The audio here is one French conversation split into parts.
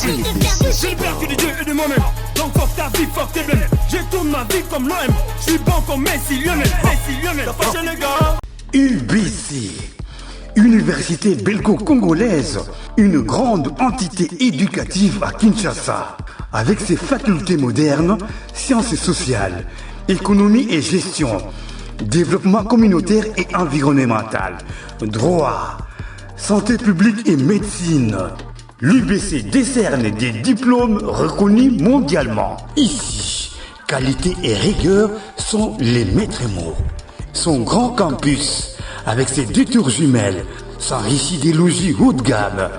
J'ai le père que de Dieu et de moi-même. Donc fuck ta vie, fuck tes blèmes. Je tourne ma vie comme l'OM. Je suis bon comme Messi, Lionel. T'as fâché les gars. UBC, Université belgo-congolaise, une grande entité éducative à Kinshasa, avec ses facultés modernes, sciences sociales, économie et gestion, développement communautaire et environnemental, droit, santé publique et médecine. L'UBC décerne des diplômes reconnus mondialement. Ici, qualité et rigueur sont les maîtres mots. Son grand campus, avec ses 2 tours jumelles, s'enrichit des logis haut de gamme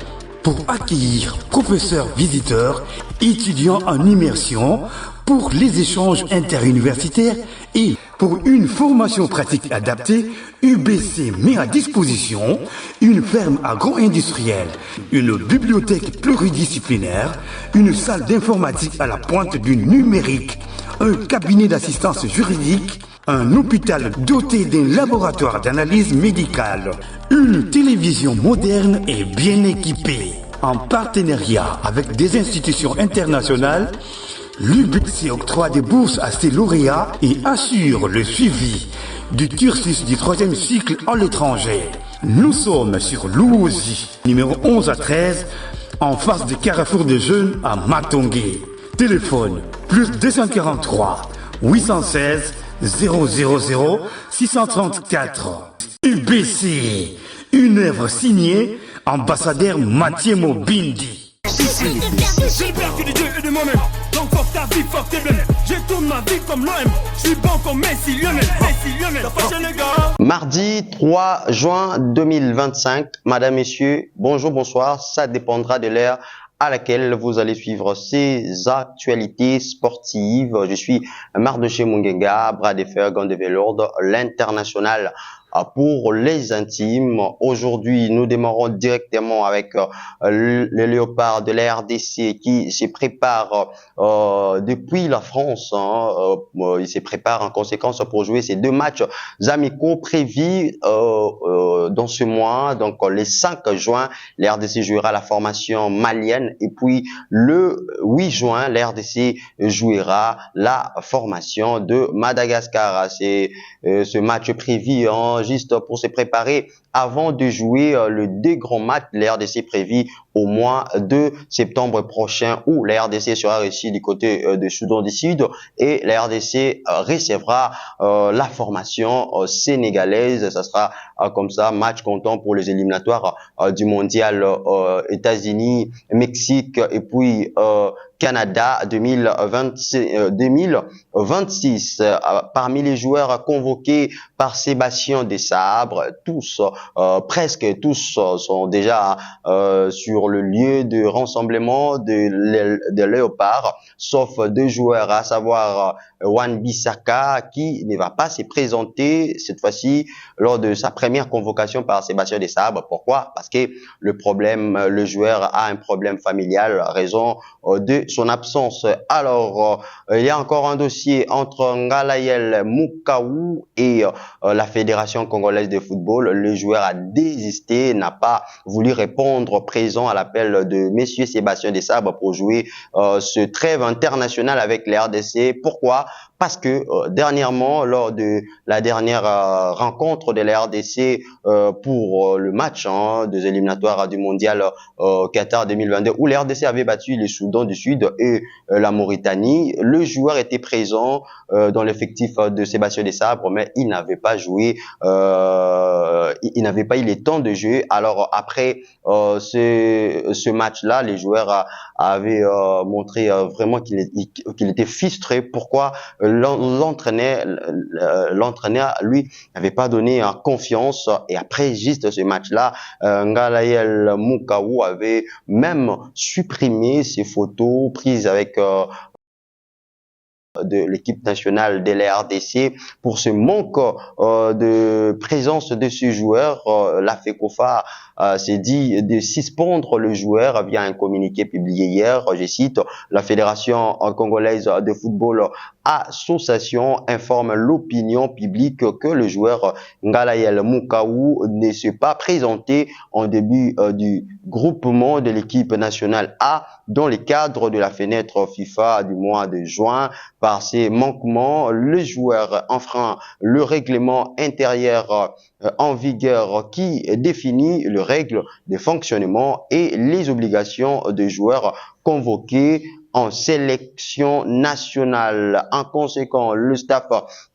pour accueillir professeurs visiteurs, étudiants en immersion, pour les échanges interuniversitaires et pour une formation pratique adaptée. UBC met à disposition une ferme agro-industrielle, une bibliothèque pluridisciplinaire, une salle d'informatique à la pointe du numérique, un cabinet d'assistance juridique, un hôpital doté d'un laboratoire d'analyse médicale, une télévision moderne et bien équipée. En partenariat avec des institutions internationales, l'UBC octroie des bourses à ses lauréats et assure le suivi du cursus du 3e cycle à l'étranger. Nous sommes sur Louosi, numéro 11 à 13, en face du carrefour des jeunes à Matongé. Téléphone plus 243 816 000 634. UBC, une œuvre signée ambassadeur Mathieu Mobindi. J'ai le père que de Dieu et de moi-même. Donc fuck ta vie, fuck tes blèmes. Je tourne ma vie comme l'OM. Je suis bon comme Messi, Lionel. T'as fâché les gars. Mardi 3 juin 2025. Madame, messieurs, bonjour, bonsoir. Ça dépendra de l'heure à laquelle vous allez suivre ces actualités sportives. Je suis Mardoché Mungenga, bras de fer, gant de velours, l'international pour les intimes. Aujourd'hui, nous démarrons directement avec les léopards de la RDC qui se préparent depuis la France. Ils se préparent en conséquence pour jouer ces 2 matchs amicaux prévus dans ce mois. Donc, le 5 juin, la RDC jouera la formation malienne et puis le 8 juin, la RDC jouera la formation de Madagascar. C'est ce match prévu juste pour se préparer avant de jouer le 2 grands matchs de la RDC prévu au mois de septembre prochain où la RDC sera ici du côté de Soudan du Sud et la RDC recevra la formation sénégalaise. Ça sera comme ça, match comptant pour les éliminatoires du mondial États-Unis, Mexique et puis Canada 2026. Parmi les joueurs convoqués par Sébastien Desabre, tous, presque tous sont déjà sur le lieu de rassemblement de Léopard, sauf 2 joueurs, à savoir Wan Bissaka qui ne va pas se présenter cette fois-ci lors de sa première convocation par Sébastien Desabre. Pourquoi? Parce que le joueur a un problème familial, raison de son absence. Alors, il y a encore un dossier entre Ngalayel Mukawu et la Fédération congolaise de football. Le joueur a désisté, n'a pas voulu répondre présent à l'appel de Monsieur Sébastien Desabre pour jouer ce trêve international avec les RDC. Pourquoi? Parce que dernièrement, lors de la dernière rencontre de la RDC pour le match des éliminatoires du mondial Qatar 2022, où la RDC avait battu le Soudan du Sud et la Mauritanie, le joueur était présent dans l'effectif de Sébastien Desabre, mais il n'avait pas joué, il n'avait pas eu le temps de jouer. Alors après ce match-là, les joueurs avaient montré vraiment qu'il était frustré. Pourquoi? L'entraîneur, lui, n'avait pas donné confiance. Et après juste ce match-là, Ngalayel Mukawu avait même supprimé ses photos prises avec de l'équipe nationale de la RDC pour ce manque de présence de ce joueur. La FECOFA s'est dit de suspendre le joueur via un communiqué publié hier. Je cite, la Fédération congolaise de football association informe l'opinion publique que le joueur Ngalayel Mukawu ne s'est pas présenté en début du groupement de l'équipe nationale A dans le cadre de la fenêtre FIFA du mois de juin. Par ces manquements, le joueur enfreint le règlement intérieur en vigueur qui définit les règles de fonctionnement et les obligations des joueurs convoqués en sélection nationale. En conséquence, le staff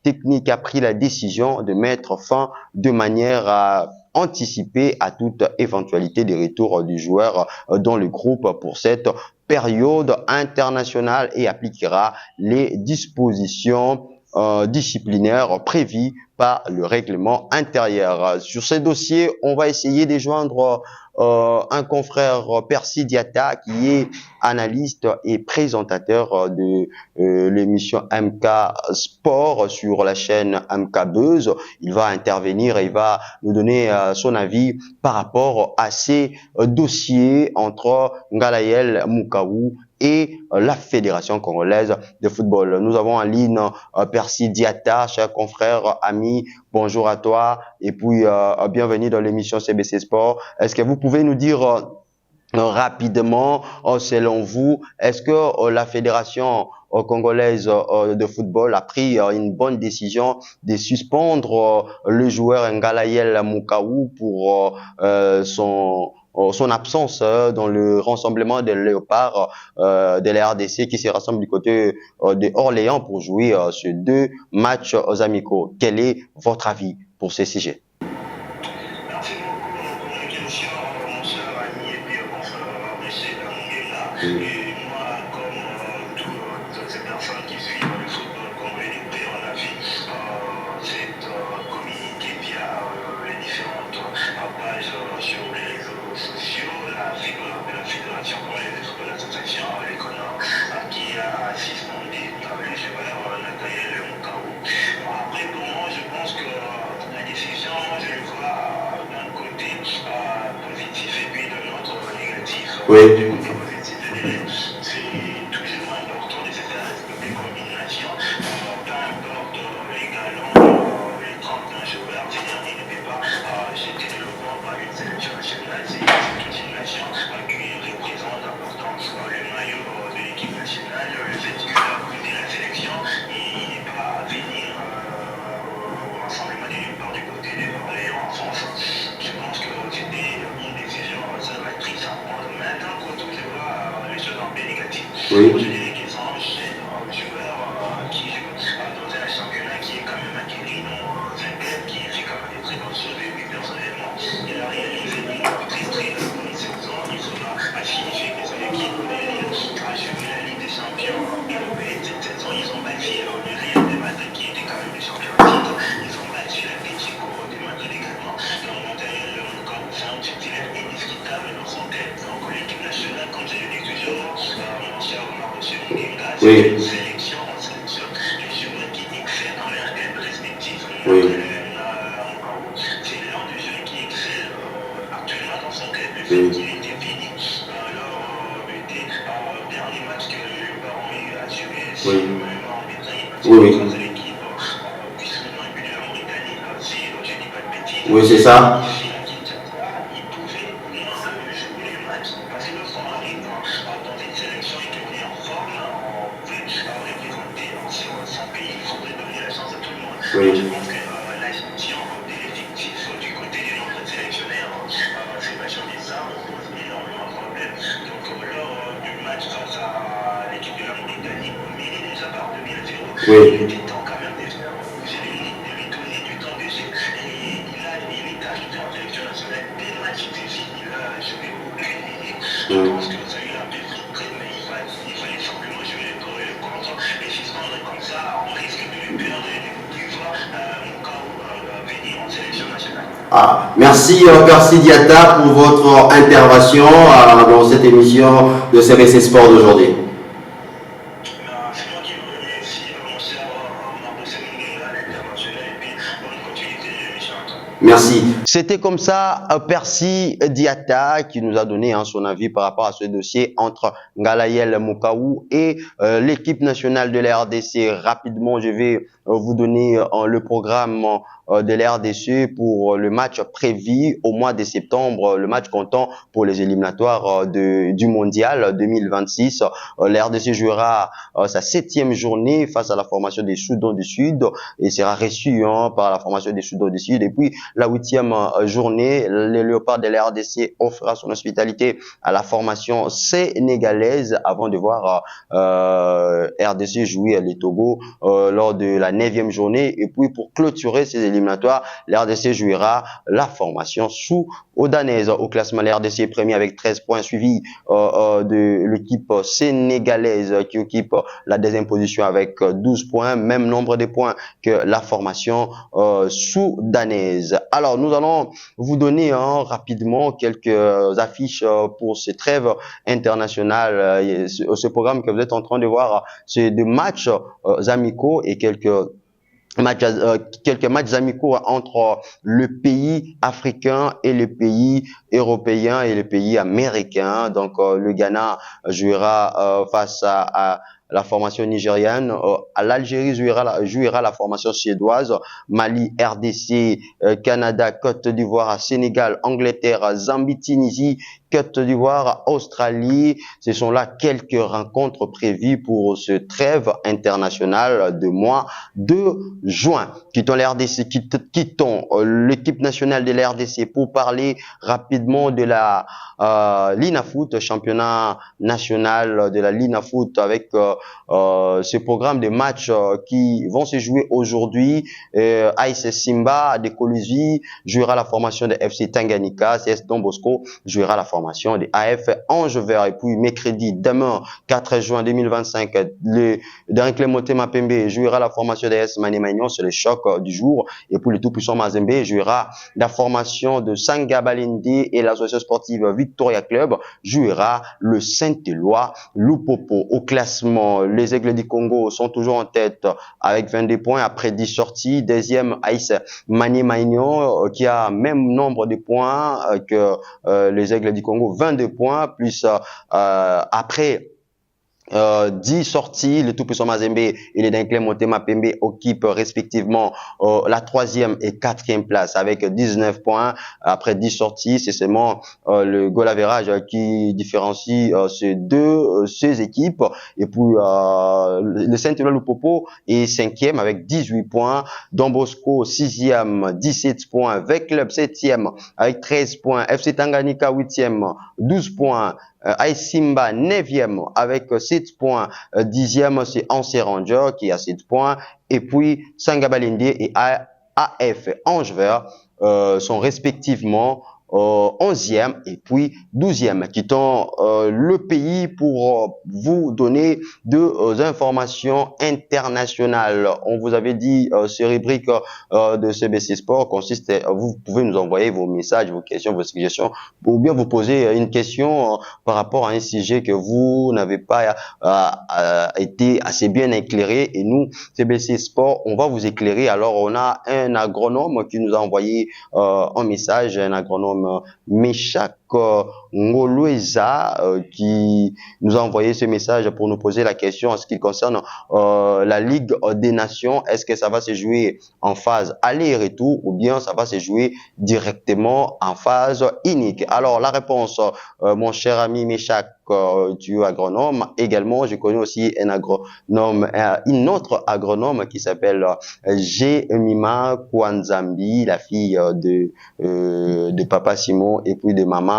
technique a pris la décision de mettre fin de manière à anticiper à toute éventualité de retour du joueur dans le groupe pour cette période internationale et appliquera les dispositions disciplinaires prévues par le règlement intérieur. Sur ce dossier, on va essayer de joindre un confrère Percy Diata qui est analyste et présentateur de l'émission MK Sport sur la chaîne MK Buzz. Il va intervenir et il va nous donner son avis par rapport à ces dossiers entre Ngalayel Mukawu et la Fédération congolaise de football. Nous avons en ligne Percy Diata, cher confrère, ami, bonjour à toi et puis bienvenue dans l'émission CBC Sport. Est-ce que vous pouvez nous dire rapidement, selon vous, est-ce que la Fédération congolaise de football a pris une bonne décision de suspendre le joueur Ngalayel Mukawu pour son absence dans le rassemblement des léopards de la RDC qui se rassemble du côté de Orléans pour jouer ces deux matchs amicaux? Quel est votre avis pour ces sujets? Merci beaucoup pour la question, mon cher ami et bien confrère Michel Mungela. Et moi, comme toutes ces personnes qui suivent le football congolais de en la vie, c'est communiqué via les différentes pages sur les réseaux sociaux, la Fédération congolaise de football association, qui a suspendu le joueur Ngalayel Mukawu. Après, pour moi, je pense que la décision, je le vois d'un côté positif et puis de l'autre négatif. Oui. Du côté positif, c'est toujours important de se faire respecter comme une nation. Peu importe les galons, les 31 joueurs, c'est-à-dire il ne peut pas jeter le banc par une sélection nationale. C'est toute une nation qui représente important le maillot de l'équipe nationale. Le fait qu'il a pris la sélection, il n'est pas à venir au rassemblement des léopards du côté de Orléans en France. Je pense que c'était une décision salvatrice à prendre. Mais d'un côté, je vois les choses un peu négatives. Oui. Je dirais qu'ils sont enchaînés joueurs qui jouent dans un championnat qui est quand même acquis dans un club qui fait quand même des très bonnes choses. Et puis personnellement, il a réalisé une très bonne saison. Ils sont à signifier que son équipe a joué la Ligue des Champions européenne cette saison. Ils ont battu le Real de Madrid qui était quand même le champion en titre. Ils ont battu l'Atlético de Madrid également. Donc Ngalayel Mukawu, c'est un titulaire indiscutable dans son tête. Donc l'équipe nationale, comme je le dis toujours, mon cher Monsieur Mungela, c'est une sélection, on sélectionne les joueurs qui excellent dans leur club respectif. C'est l'un des jeunes qui excelle actuellement dans son club. Le fait qu'il était fini lors des derniers matchs que le baron a joué, c'est en Britannie, parce que c'est l'équipe, puisque le nom est de la Mauritanie, si je ne dis pas de bêtises. Oui, c'est ça. Ici à Kinshasa, il pouvait jouer les matchs, parce que lorsqu'on arrive dans une sélection et qu'on est en forme, on veut représenter son pays, il faudrait donner la chance à tout le monde. Oui. Je pense que la gestion de l'effectif du côté de notre sélectionnaire, Sébastien Dessart, pose énormément de problèmes. Donc lors du match face à l'équipe de la Mauritanie, il est déjà par 2-0. Il était temps quand même de lui donner du temps de jeu. Et il est arrivé en sélection nationale dès le match défi. Il a joué aucune minute. Je pense que ça lui a un peu frustré, mais il fallait simplement jouer le pour et le contre. Et suspendre comme ça, on risque de le perdre et de voir Mukawu venir en sélection nationale. Merci Percy Diata pour votre intervention dans cette émission de CBC Sport d'aujourd'hui. C'est moi qui vous remercie, mon cher Marcel Mungela, l'interventionnel, et puis bonne continuité de l'émission. Merci. C'était comme ça Percy Diatta qui nous a donné son avis par rapport à ce dossier entre Ngalaïel Mokaou et l'équipe nationale de la RDC. Rapidement, je vais vous donner le programme de la RDC pour le match prévu au mois de septembre, le match comptant pour les éliminatoires du mondial 2026. La RDC jouera sa 7e journée face à la formation des Soudan du Sud et sera reçue par la formation des Soudan du Sud. Et puis la 8e journée, les Léopards de la RDC offrira son hospitalité à la formation sénégalaise avant de voir RDC jouer les Togo lors de la 9e journée. Et puis pour clôturer ces éliminatoires, la RDC jouera la formation soudanaise. Au classement, la RDC est premier avec 13 points, suivi de l'équipe sénégalaise qui occupe la 2e position avec 12 points, même nombre de points que la formation soudanaise. Alors, nous allons vous donner rapidement quelques affiches pour ce trêve international. Ce programme que vous êtes en train de voir, c'est de matchs amicaux et quelques matchs amicaux entre le pays africain et le pays européen et le pays américain. Donc, le Ghana jouera face à la formation nigériane. L'Algérie jouera la formation suédoise. Mali, RDC, Canada, Côte d'Ivoire, Sénégal, Angleterre, Zambie, Tunisie, Côte d'Ivoire, Australie. Ce sont là quelques rencontres prévues pour ce trêve international de mois de juin. Quittons l'RDC, quittons l'équipe nationale de la RDC pour parler rapidement de la Linafoot, championnat national de la Linafoot avec ce programme de matchs qui vont se jouer aujourd'hui. AS Simba de Kolwezi jouera la formation de FC Tanganyika, CS Don Bosco jouera la formation de AF Ange Vert. Et puis mercredi, demain 4 juin 2025, le Dankle Motema Pembe jouera la formation de AS Mané Magnon, c'est le choc du jour. Et puis le tout-puissant Mazembe jouera la formation de Sanga Balende et l'association sportive Victoria Club jouera le Saint-Éloi Lupopo. Au classement, les Aigles du Congo sont toujours en tête avec 22 points après 10 sorties. Deuxième, AS Mané Magnon qui a même nombre de points que les Aigles du Congo, 22 points, plus après 10 sorties, le tout-puissant Mazembe et les Dankle Motema Pembe occupent respectivement la 3e et 4e place avec 19 points après 10 sorties. C'est seulement le goal average qui différencie ces équipes. Et puis le Saint-Éloi Lupopo est 5e avec 18 points, Don Bosco 6e 17 points, Vec Club 7e avec 13 points, FC Tanganyika 8e 12 points, AS Simba 9e avec 7 points, 10e c'est Anse Ranger qui a 7 points, et puis Sanga Balende et AF Ange Vert sont respectivement 11e et puis 12e. Quittons le pays pour vous donner deux informations internationales. On vous avait dit, ces rubriques de CBC Sport consiste, vous pouvez nous envoyer vos messages, vos questions, vos suggestions, ou bien vous poser une question par rapport à un sujet que vous n'avez pas été assez bien éclairé, et nous, CBC Sport, on va vous éclairer. Alors, on a un agronome qui nous a envoyé un message, un agronome Meshak Ngolweza qui nous a envoyé ce message pour nous poser la question en ce qui concerne la Ligue des Nations. Est-ce que ça va se jouer en phase aller-retour ou bien ça va se jouer directement en phase unique? Alors la réponse, mon cher ami Meshak, tu es agronome. Également, je connais aussi un agronome, une autre agronome qui s'appelle Jemima Kwanzambi, la fille de papa Simon et puis de maman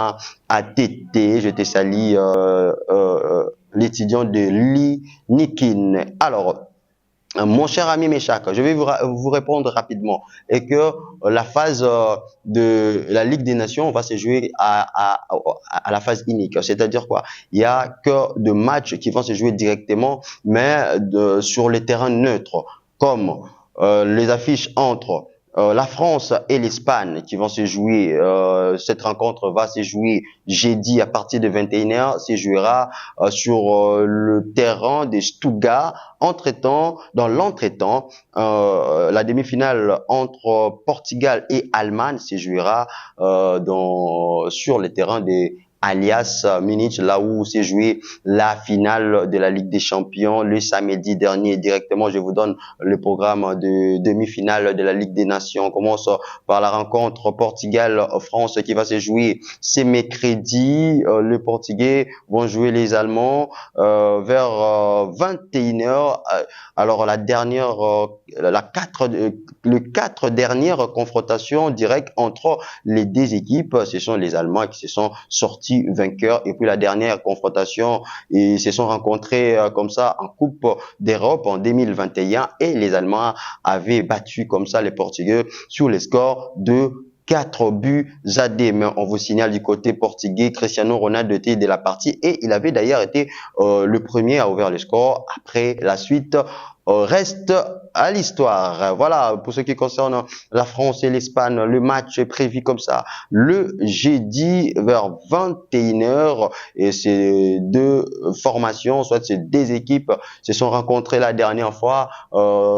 ATT. Je te salue, l'étudiant de l'INIKIN. Alors, mon cher ami Meshak, je vais vous répondre rapidement. Et que la phase de la Ligue des Nations va se jouer à la phase unique. C'est-à-dire quoi? Il y a que de matchs qui vont se jouer directement, mais sur les terrains neutres, comme les affiches entre la France et l'Espagne qui vont se jouer. Cette rencontre va se jouer jeudi à partir de 21h. Se jouera sur le terrain de Stuttgart. Entre-temps, dans l'entretemps, la demi-finale entre Portugal et Allemagne se jouera sur le terrain des Alias Munich, là où s'est jouée la finale de la Ligue des Champions le samedi dernier. Directement, je vous donne le programme de demi-finale de la Ligue des Nations. On commence par la rencontre Portugal-France qui va se jouer ce mercredi. Les Portugais vont jouer les Allemands vers 21h. Alors les quatre dernières confrontations directes entre les deux équipes, ce sont les Allemands qui se sont sortis vainqueurs. Et puis la dernière confrontation, ils se sont rencontrés comme ça en Coupe d'Europe en 2021 et les Allemands avaient battu comme ça les Portugais sur les scores de 4 buts à 2. Mais on vous signale du côté portugais, Cristiano Ronaldo était de la partie et il avait d'ailleurs été le premier à ouvrir le score. Après la suite reste à l'histoire. Voilà, pour ce qui concerne la France et l'Espagne, le match est prévu comme ça. Le jeudi vers 21h, et ces deux formations, soit ces deux équipes, se sont rencontrées la dernière fois.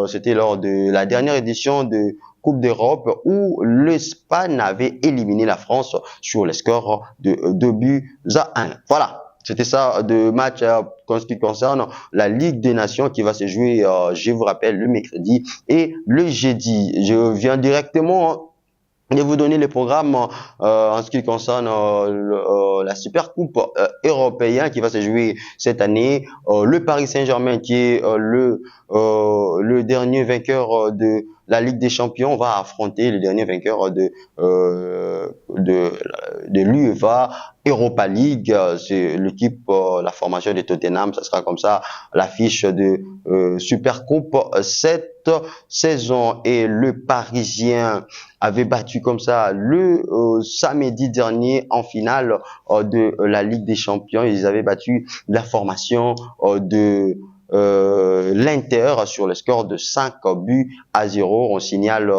C'était lors de la dernière édition de Coupe d'Europe où l'Espagne avait éliminé la France sur le score de 2 buts à 1. Voilà. C'était ça de match en ce qui concerne la Ligue des Nations qui va se jouer, je vous rappelle, le mercredi et le jeudi. Je viens directement de vous donner le programme en ce qui concerne la Super Coupe européenne qui va se jouer cette année. Le Paris Saint-Germain qui est le dernier vainqueur de la Ligue des Champions va affronter le dernier vainqueur de l'UEFA Europa League. C'est l'équipe, la formation de Tottenham. Ça sera comme ça l'affiche de Super Coupe cette saison. Et le Parisien avait battu comme ça le samedi dernier en finale de la Ligue des Champions. Ils avaient battu la formation de l'Inter sur le score de 5 buts à 0. On signale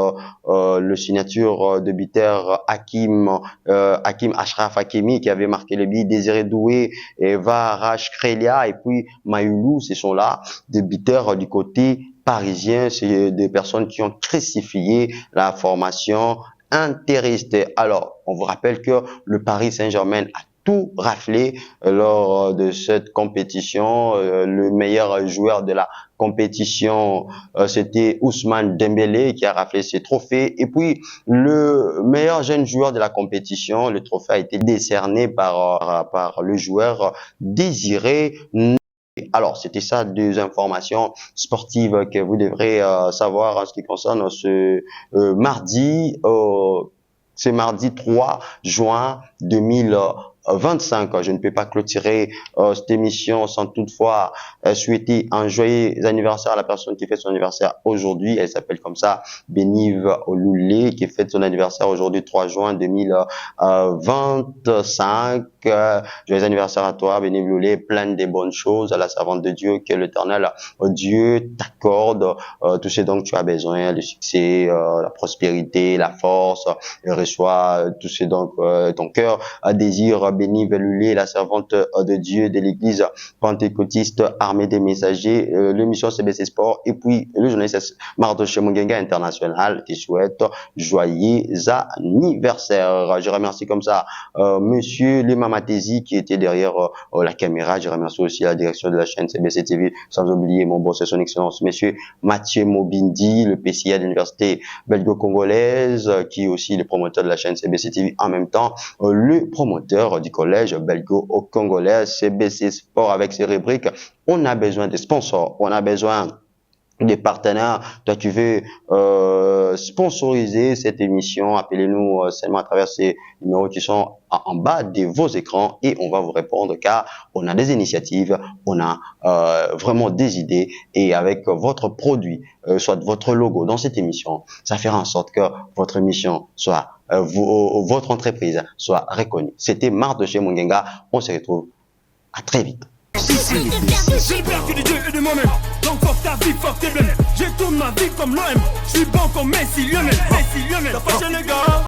le signature de buteur Hakim Achraf Hakimi qui avait marqué le but, Désiré Doué et Varach Krelia et puis Mayoulou. Ce sont là des buteurs du côté parisien. C'est des personnes qui ont crucifié la formation interiste. Alors, on vous rappelle que le Paris Saint-Germain a tout raflé lors de cette compétition. Le meilleur joueur de la compétition, c'était Ousmane Dembélé qui a raflé ses trophées. Et puis, le meilleur jeune joueur de la compétition, le trophée a été décerné par le joueur Désiré. Alors, c'était ça, deux informations sportives que vous devrez savoir en ce qui concerne ce mardi 3 juin 2025. Je ne peux pas clôturer cette émission sans toutefois souhaiter un joyeux anniversaire à la personne qui fête son anniversaire aujourd'hui. Elle s'appelle comme ça Benive Oloulé qui fête son anniversaire aujourd'hui 3 juin 2025. Joyeux anniversaire à toi Benive Oloulé, plein de bonnes choses à la servante de Dieu, que l'Éternel Dieu t'accorde tout ce dont tu as besoin, le succès, la prospérité, la force, et reçois tout ce dont ton cœur désire. Benive Oloulé, la servante de Dieu de l'église pentecôtiste armée des messagers, l'émission CBC Sport et puis le journaliste Mardoche Mungenga International qui souhaite joyeux anniversaire. Je remercie comme ça monsieur Lema Matezi qui était derrière la caméra. Je remercie aussi la direction de la chaîne CBC TV, sans oublier mon boss et son excellence monsieur Mathieu Mobindi, le PCA de l'université belgo-congolaise qui est aussi le promoteur de la chaîne CBC TV, en même temps le promoteur du collège belgo-congolais CBC Sport. Avec ses rubriques, on a besoin de sponsors, on a besoin des partenaires. Toi, tu veux sponsoriser cette émission, appelez-nous seulement à travers ces numéros qui sont en bas de vos écrans et on va vous répondre car on a des initiatives, on a vraiment des idées et avec votre produit, soit votre logo dans cette émission, ça fera en sorte que votre émission soit, votre entreprise soit reconnue. C'était Marc de chez Mungenga. On se retrouve à très vite. ici. J'ai le père que de Dieu et de moi-même. Donc fuck ta vie, fuck tes blèmes. Je tourne ma vie comme l'OM. Je suis bon comme Messi, Lionel. Messi, Lionel. T'as fâché les gars.